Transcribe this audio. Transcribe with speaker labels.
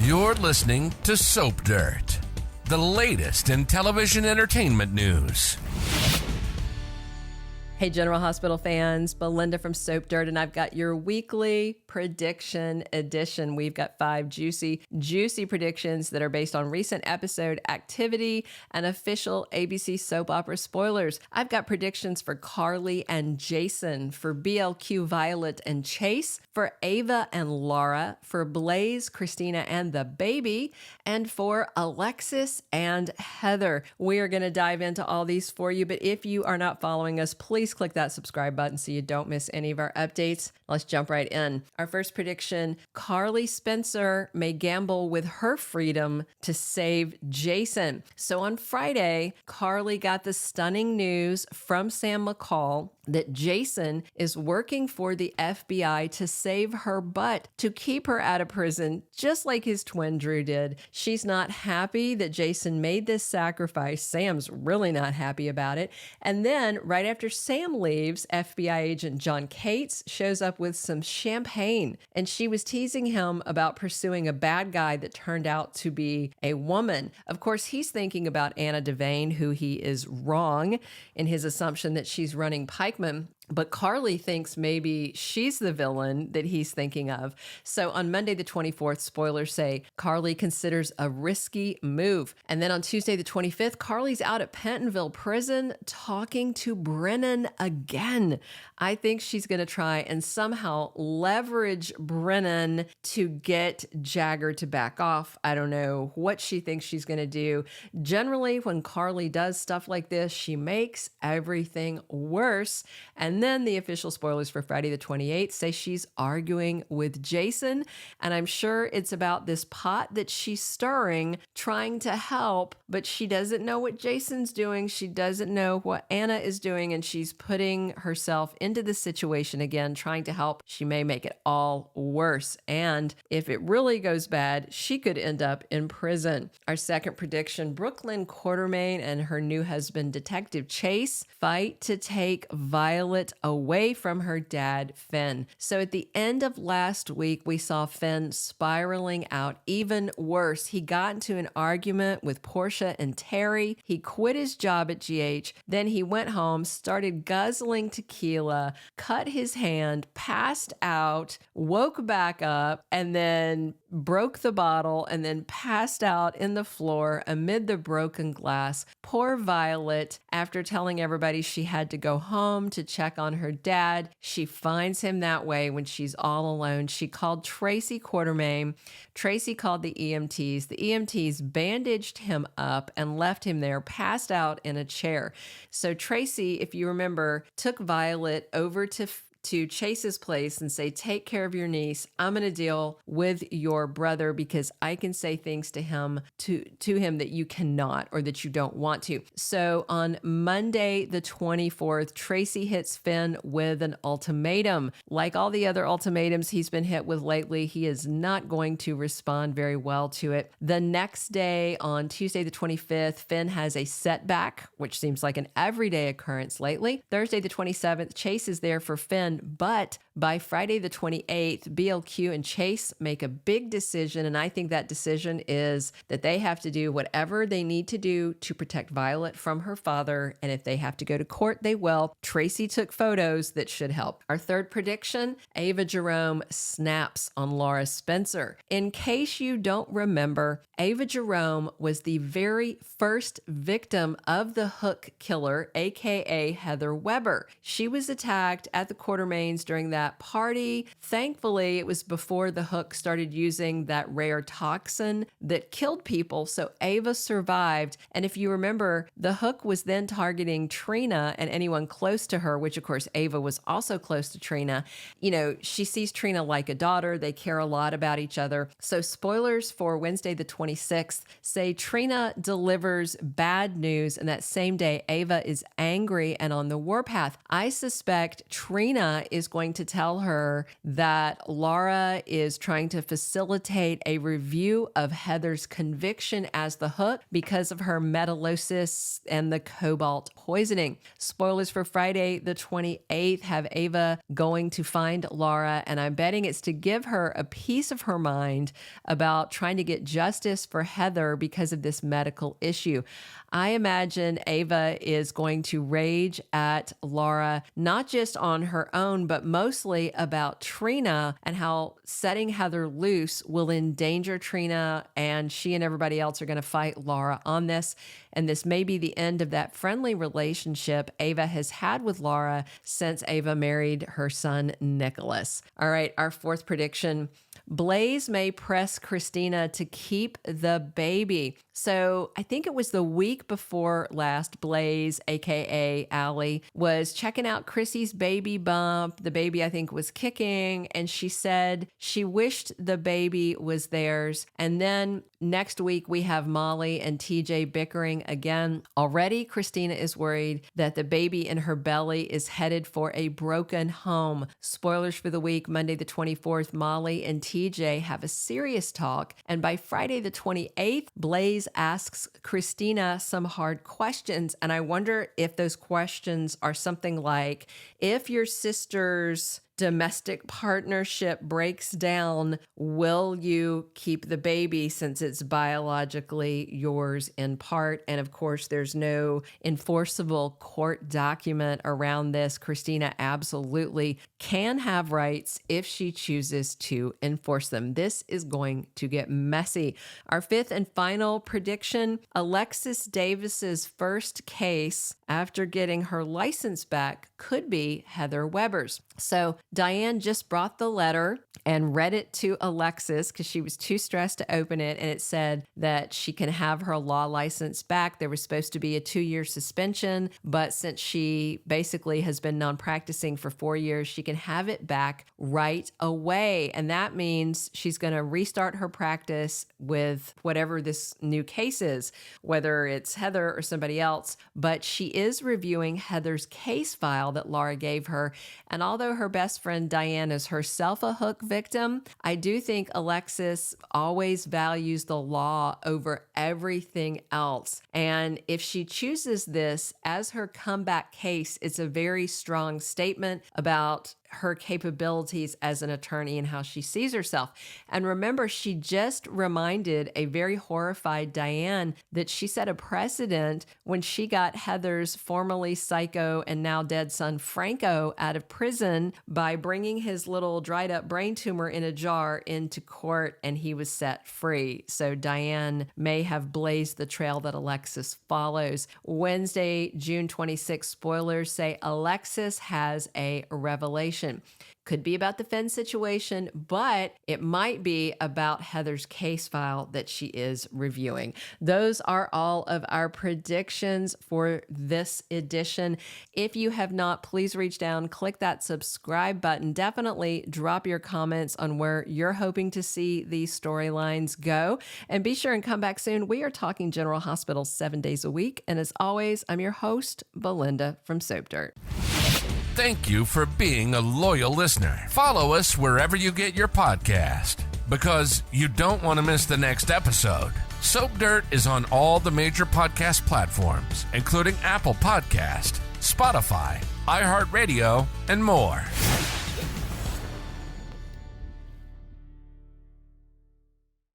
Speaker 1: You're listening to Soap Dirt, the latest in television entertainment news.
Speaker 2: Hey, General Hospital fans, Belinda from Soap Dirt, and I've got your weekly prediction edition. We've got 5 juicy predictions that are based on recent episode activity and official ABC soap opera spoilers. I've got predictions for Carly and Jason, for BLQ, Violet and Chase, for Ava and Laura, for Blaze, Christina and the baby, and for Alexis and Heather. We are going to dive into all these for you, but if you are not following us, please click that subscribe button so you don't miss any of our updates. Let's jump right in. Our first prediction, Carly Spencer may gamble with her freedom to save Jason. So on Friday, Carly got the stunning news from Sam McCall that Jason is working for the FBI to save her butt, to keep her out of prison, just like his twin Drew did. She's not happy that Jason made this sacrifice. Sam's really not happy about it. And then right after Sam leaves, FBI agent John Cates shows up with some champagne, and she was teasing him about pursuing a bad guy that turned out to be a woman. Of course, he's thinking about Anna Devane, who he is wrong in his assumption that she's running Pikeman. But Carly thinks maybe she's the villain that he's thinking of. So on Monday the 24th, spoilers say, Carly considers a risky move. And then on Tuesday the 25th, Carly's out at Pentonville Prison talking to Brennan again. I think she's going to try and somehow leverage Brennan to get Jagger to back off. I don't know what she thinks she's going to do. Generally, when Carly does stuff like this, she makes everything worse. And then the official spoilers for Friday the 28th say she's arguing with Jason. And I'm sure it's about this pot that she's stirring, trying to help, but she doesn't know what Jason's doing. She doesn't know what Anna is doing. And she's putting herself into this situation again, trying to help. She may make it all worse. And if it really goes bad, she could end up in prison. Our second prediction, Brooklyn Quartermain and her new husband, Detective Chase, fight to take Violet away from her dad, Finn. So at the end of last week, we saw Finn spiraling out even worse. He got into an argument with Portia and Terry. He quit his job at GH. Then he went home, started guzzling tequila, cut his hand, passed out, woke back up, and then broke the bottle and then passed out in the floor amid the broken glass. Poor Violet, after telling everybody she had to go home to check on her dad, she finds him that way when she's all alone. She called Tracy Quartermain. Tracy called the EMTs. The EMTs bandaged him up and left him there passed out in a chair. So Tracy, if you remember, took Violet over to Chase's place and say, take care of your niece. I'm going to deal with your brother because I can say things to him that you cannot or that you don't want to. So on Monday, the 24th, Tracy hits Finn with an ultimatum. Like all the other ultimatums he's been hit with lately, he is not going to respond very well to it. The next day, on Tuesday, the 25th, Finn has a setback, which seems like an everyday occurrence lately. Thursday, the 27th, Chase is there for Finn. But by Friday the 28th, BLQ and Chase make a big decision, and I think that decision is that they have to do whatever they need to do to protect Violet from her father, and if they have to go to court, they will. Tracy took photos that should help. Our third prediction, Ava Jerome snaps on Laura Spencer. In case you don't remember, Ava Jerome was the very first victim of the hook killer, aka Heather Weber. She was attacked at the Quartermains during that party. Thankfully, it was before the hook started using that rare toxin that killed people, so Ava survived. And if you remember, the hook was then targeting Trina and anyone close to her, which of course Ava was also close to Trina. You know, she sees Trina like a daughter. They care a lot about each other. So spoilers for Wednesday the 26th say Trina delivers bad news, and that same day Ava is angry and on the warpath. I suspect Trina Trina is going to tell her that Laura is trying to facilitate a review of Heather's conviction as the hook because of her metallosis and the cobalt poisoning. Spoilers for Friday the 28th have Ava going to find Laura, and I'm betting it's to give her a piece of her mind about trying to get justice for Heather because of this medical issue. I imagine Ava is going to rage at Laura, not just on her own, but mostly about Trina and how setting Heather loose will endanger Trina, and she and everybody else are going to fight Laura on this. And this may be the end of that friendly relationship Ava has had with Laura since Ava married her son, Nicholas. All right, our fourth prediction. Blaze may press Christina to keep the baby. So I think it was the week before last, Blaze, aka Allie, was checking out Chrissy's baby bump. The baby, I think, was kicking, and she said she wished the baby was theirs. And then next week, we have Molly and TJ bickering again. Already, Christina is worried that the baby in her belly is headed for a broken home. Spoilers for the week, Monday the 24th, Molly and TJ have a serious talk. And by Friday the 28th, Blaze asks Christina some hard questions. And I wonder if those questions are something like, if your sister's domestic partnership breaks down, will you keep the baby since it's biologically yours in part? And of course, there's no enforceable court document around this. Christina absolutely can have rights if she chooses to enforce them. This is going to get messy. Our fifth and final prediction, Alexis Davis's first case after getting her license back could be Heather Weber's. So Diane just brought the letter and read it to Alexis because she was too stressed to open it. And it said that she can have her law license back. There was supposed to be a 2-year suspension, but since she basically has been non-practicing for 4 years, she can have it back right away. And that means she's going to restart her practice with whatever this new case is, whether it's Heather or somebody else. But she is reviewing Heather's case file that Laura gave her. And although her best friend Diane is herself a hook victim, I do think Alexis always values the law over everything else. And if she chooses this as her comeback case, it's a very strong statement about her capabilities as an attorney and how she sees herself. And remember, she just reminded a very horrified Diane that she set a precedent when she got Heather's formerly psycho and now dead son Franco out of prison by bringing his little dried up brain tumor in a jar into court, and he was set free. So Diane may have blazed the trail that Alexis follows. Wednesday, June 26th, spoilers say Alexis has a revelation. Could be about the Finn situation, but it might be about Heather's case file that she is reviewing. Those are all of our predictions for this edition. If you have not, please reach down, click that subscribe button. Definitely drop your comments on where you're hoping to see these storylines go. And be sure and come back soon. We are talking General Hospital 7 days a week. And as always, I'm your host, Belinda from Soap Dirt.
Speaker 1: Thank you for being a loyal listener. Follow us wherever you get your podcast, because you don't want to miss the next episode. Soap Dirt is on all the major podcast platforms, including Apple Podcast, Spotify, iHeartRadio, and more.